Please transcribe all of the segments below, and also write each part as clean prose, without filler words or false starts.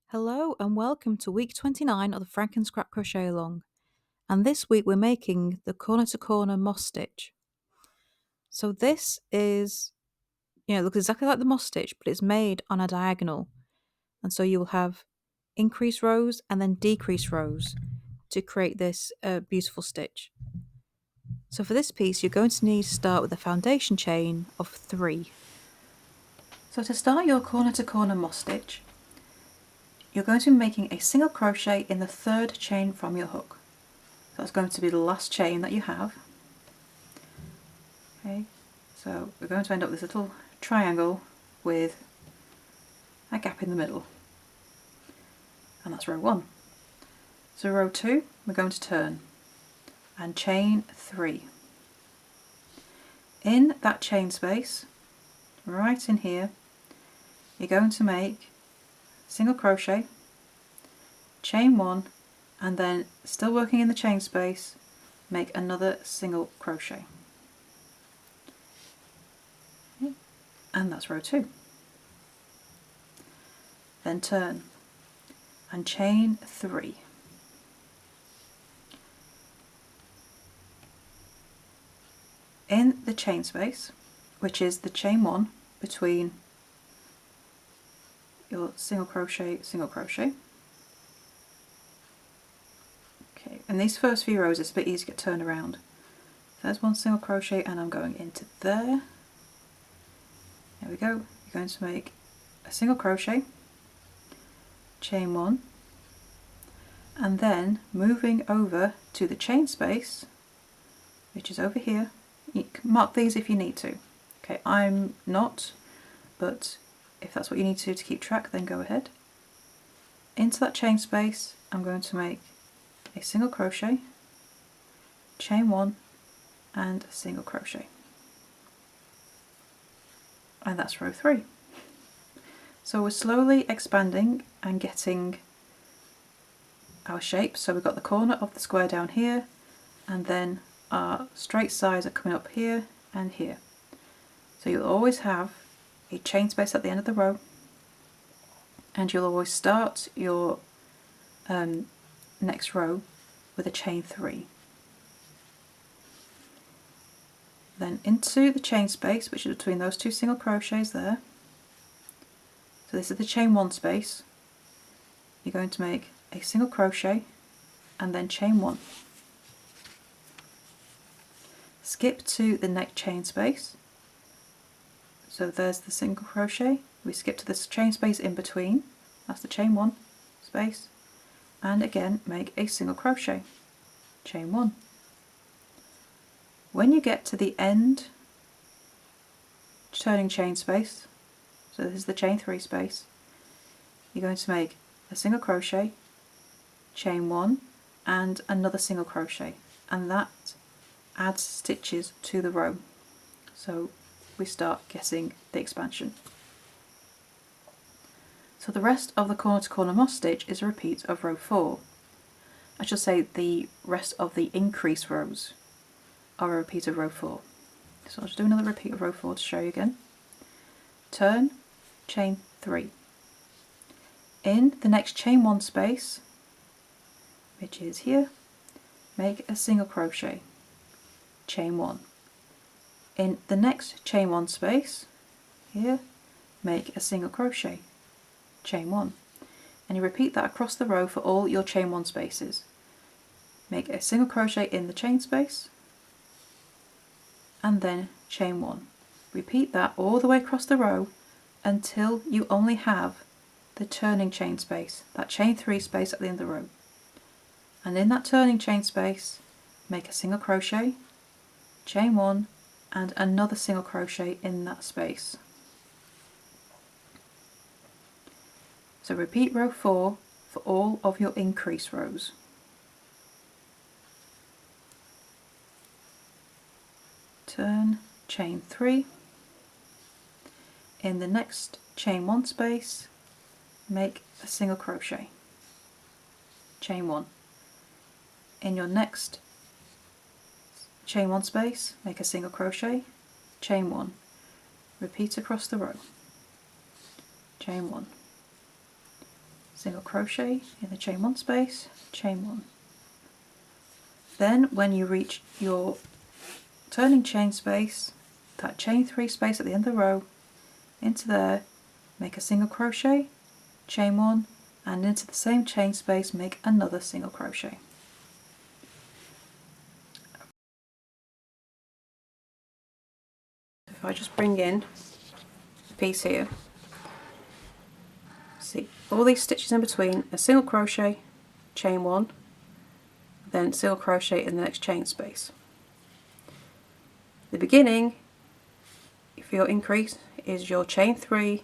Hello and welcome to week 29 of the FrankenScrap Crochet Along. And this week we're making the corner to corner moss stitch. So this is, it looks exactly like the moss stitch, but it's made on a diagonal. And so you will have increase rows and then decrease rows to create this beautiful stitch. So for this piece, you're going to need to start with a foundation chain of 3. So to start your corner to corner moss stitch, you're going to be making a single crochet in the 3rd chain from your hook. So that's going to be the last chain that you have. Okay, so we're going to end up with this little triangle with a gap in the middle. And that's row 1. So row 2, we're going to turn and chain 3. In that chain space, right in here, you're going to make single crochet, chain 1, and then still working in the chain space, make another single crochet. Okay. And that's row 2. Then turn and chain 3. In the chain space, which is the chain 1 between your single crochet, okay, and these first few rows it's a bit easy to get turned around. There's one single crochet and I'm going into there. There we go. You're going to make a single crochet, chain 1, and then moving over to the chain space, which is over here. You can mark these if you need to. Okay, I'm not, but if that's what you need to do to keep track, then go ahead. Into that chain space, I'm going to make a single crochet, chain 1, and a single crochet. And that's row 3. So we're slowly expanding and getting our shape. So we've got the corner of the square down here, and then our straight sides are coming up here and here. So you'll always have a chain space at the end of the row, and you'll always start your next row with a chain 3. Then into the chain space, which is between those 2 single crochets there. So this is the chain 1 space. You're going to make a single crochet and then chain 1. Skip to the next chain space. So there's the single crochet. We skip to this chain space in between. That's the chain 1 space. And again make a single crochet, chain 1. When you get to the end turning chain space, so this is the chain 3 space, you're going to make a single crochet, chain 1, and another single crochet, and that adds stitches to the row. So we start getting the expansion. So the rest of the corner to corner moss stitch is a repeat of row 4. I should say the rest of the increase rows are a repeat of row 4. So I'll just do another repeat of row 4 to show you again. Turn, chain 3. In the next chain 1 space, which is here, make a single crochet, chain 1. In the next chain 1 space, here, make a single crochet, chain 1. And you repeat that across the row for all your chain 1 spaces. Make a single crochet in the chain space, and then chain 1. Repeat that all the way across the row until you only have the turning chain space, that chain 3 space at the end of the row. And in that turning chain space, make a single crochet, chain 1, and another single crochet in that space. So repeat row 4 for all of your increase rows. Turn, chain 3. In the next chain 1 space, make a single crochet, chain 1. In your next chain 1 space, make a single crochet, chain 1. Repeat across the row, chain 1. single crochet in the chain 1 space, chain 1. Then when you reach your turning chain space, that chain 3 space at the end of the row, into there, make a single crochet, chain 1, and into the same chain space make another single crochet. If I just bring in a piece here, see all these stitches in between, a single crochet, chain 1, then single crochet in the next chain space. The beginning for your increase is your chain 3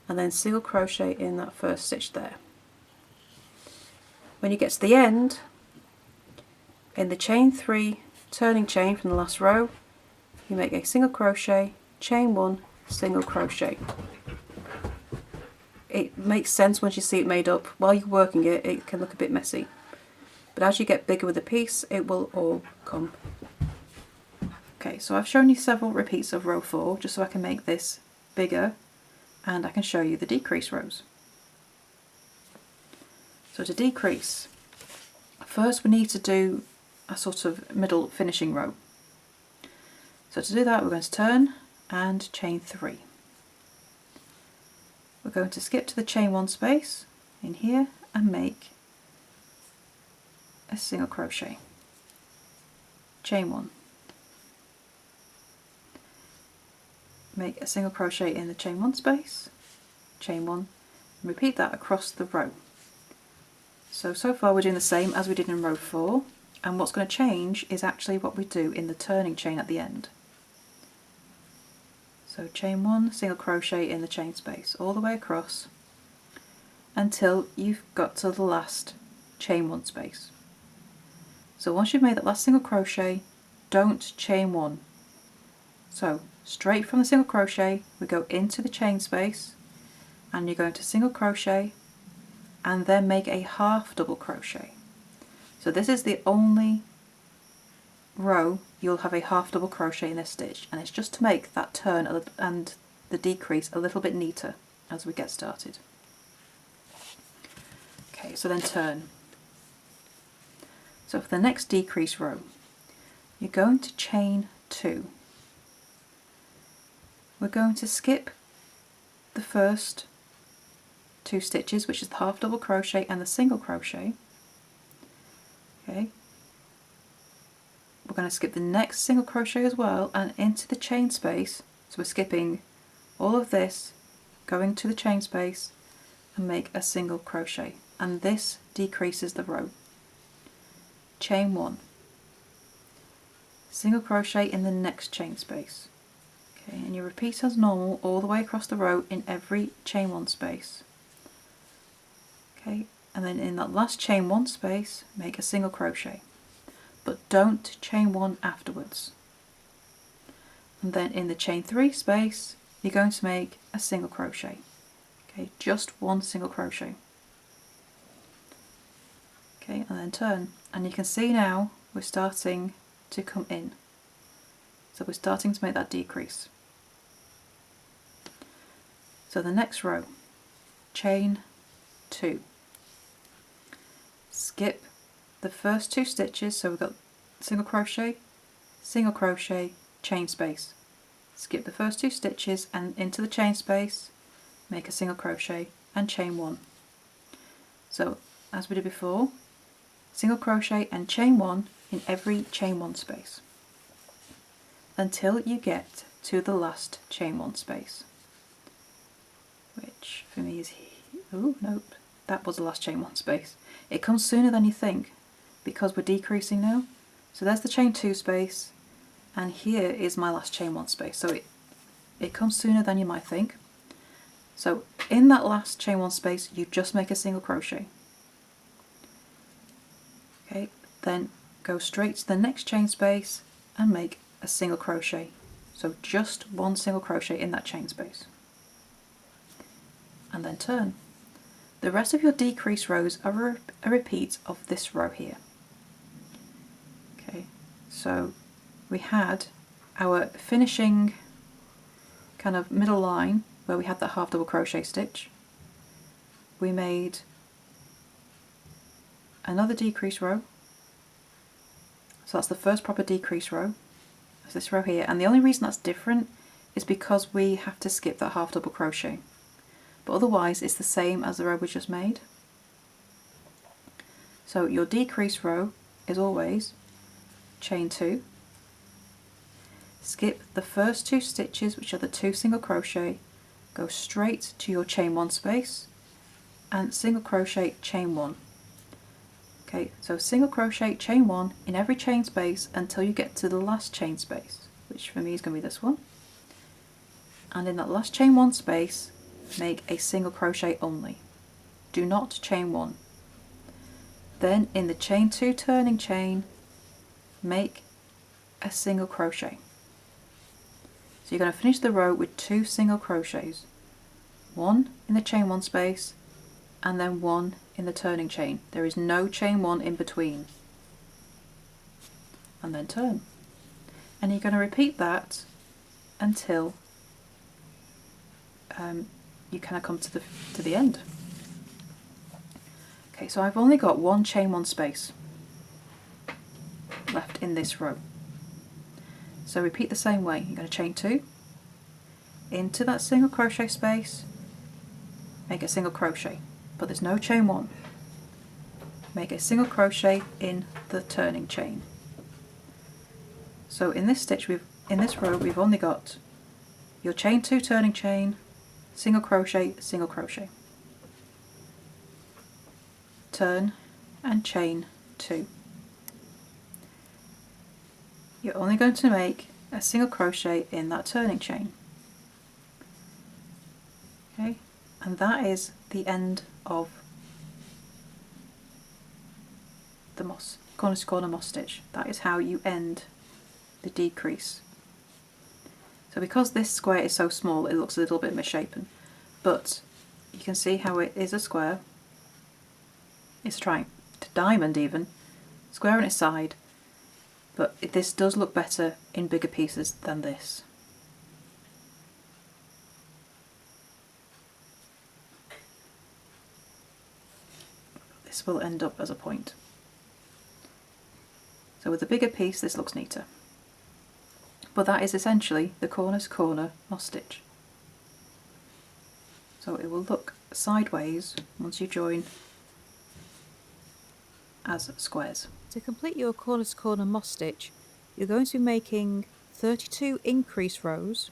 and then single crochet in that first stitch there. When you get to the end, in the chain 3 turning chain from the last row, you make a single crochet, chain 1, single crochet. It makes sense once you see it made up. While you're working it, it can look a bit messy. But as you get bigger with the piece, it will all come. Okay, so I've shown you several repeats of row 4 just so I can make this bigger and I can show you the decrease rows. So to decrease, first we need to do a sort of middle finishing row. So to do that we're going to turn and chain 3. We're going to skip to the chain 1 space in here and make a single crochet, chain 1, make a single crochet in the chain 1 space, chain 1, and repeat that across the row. So far we're doing the same as we did in row 4, and what's going to change is actually what we do in the turning chain at the end. So chain 1, single crochet in the chain space all the way across until you've got to the last chain 1 space. So once you've made that last single crochet, don't chain 1. So straight from the single crochet we go into the chain space and you're going to single crochet and then make a half double crochet. So this is the only row you'll have a half double crochet in this stitch, and it's just to make that turn and the decrease a little bit neater as we get started. Okay, so then turn. So for the next decrease row, you're going to chain 2. We're going to skip the first 2 stitches, which is the half double crochet and the single crochet. Okay. We're going to skip the next single crochet as well and into the chain space. So we're skipping all of this, going to the chain space and make a single crochet, and this decreases the row. Chain 1, single crochet in the next chain space. Okay, and you repeat as normal all the way across the row in every chain 1 space. Okay, and then in that last chain 1 space make a single crochet, but don't chain 1 afterwards. And then in the chain 3 space you're going to make a single crochet. Okay, just 1 single crochet. Okay, and then turn, and you can see now we're starting to come in. So we're starting to make that decrease. So the next row, chain 2. Skip the first 2 stitches, so we've got single crochet, chain space. Skip the first 2 stitches and into the chain space, make a single crochet and chain 1. So as we did before, single crochet and chain 1 in every chain 1 space until you get to the last chain 1 space, which for me is here. Oh nope, that was the last chain 1 space. It comes sooner than you think because we're decreasing now. So there's the chain 2 space and here is my last chain 1 space, so it comes sooner than you might think. So in that last chain 1 space you just make a single crochet. Okay, then go straight to the next chain space and make a single crochet. So just 1 single crochet in that chain space. And then turn. The rest of your decrease rows are a repeat of this row here. Okay, so we had our finishing kind of middle line where we had that half double crochet stitch. We made another decrease row. So that's the first proper decrease row. That's this row here, and the only reason that's different is because we have to skip that half double crochet, but otherwise it's the same as the row we just made. So your decrease row is always chain 2, skip the first 2 stitches, which are the 2 single crochet, go straight to your chain 1 space and single crochet chain 1. Okay, so single crochet chain 1 in every chain space until you get to the last chain space, which for me is going to be this one. And in that last chain 1 space, make a single crochet only. Do not chain 1. Then in the chain 2 turning chain, make a single crochet. So you're going to finish the row with 2 single crochets, 1 in the chain 1 space and then 1 in the turning chain. There is no chain 1 in between. And then turn. And you're going to repeat that until you kind of come to the end. Okay, so I've only got 1 chain 1 space left in this row. So repeat the same way. You're going to chain 2 into that single crochet space, make a single crochet, but there's no chain 1. Make a single crochet in the turning chain. So in this stitch, in this row, we've only got your chain 2 turning chain, single crochet, turn and chain 2. You're only going to make a single crochet in that turning chain. Okay, and that is the end of the moss, corner to corner moss stitch. That is how you end the decrease. So because this square is so small, it looks a little bit misshapen, but you can see how it is a square. It's a diamond even, square on its side, but this does look better in bigger pieces than this. This will end up as a point. So with a bigger piece, this looks neater. But that is essentially the corner to corner moss stitch. So it will look sideways once you join as squares. To complete your corner to corner moss stitch, you're going to be making 32 increase rows,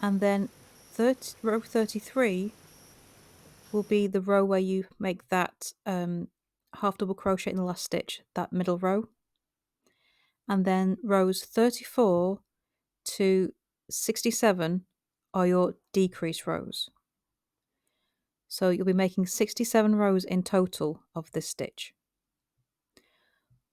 and then row 33 will be the row where you make that half double crochet in the last stitch, that middle row. And then rows 34 to 67 are your decrease rows. So you'll be making 67 rows in total of this stitch.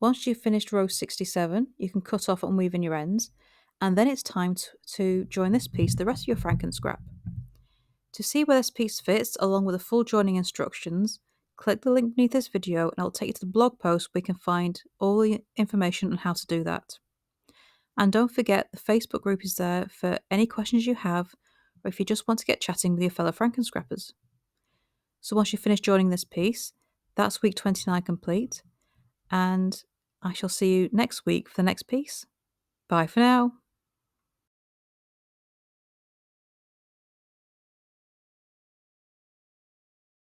Once you've finished row 67, you can cut off and weave in your ends, and then it's time to join this piece, the rest of your FrankenScrap. To see where this piece fits, along with the full joining instructions, click the link beneath this video and it'll take you to the blog post where you can find all the information on how to do that. And don't forget, the Facebook group is there for any questions you have, or if you just want to get chatting with your fellow FrankenScrappers. So once you finish joining this piece, that's week 29 complete, and I shall see you next week for the next piece. Bye for now.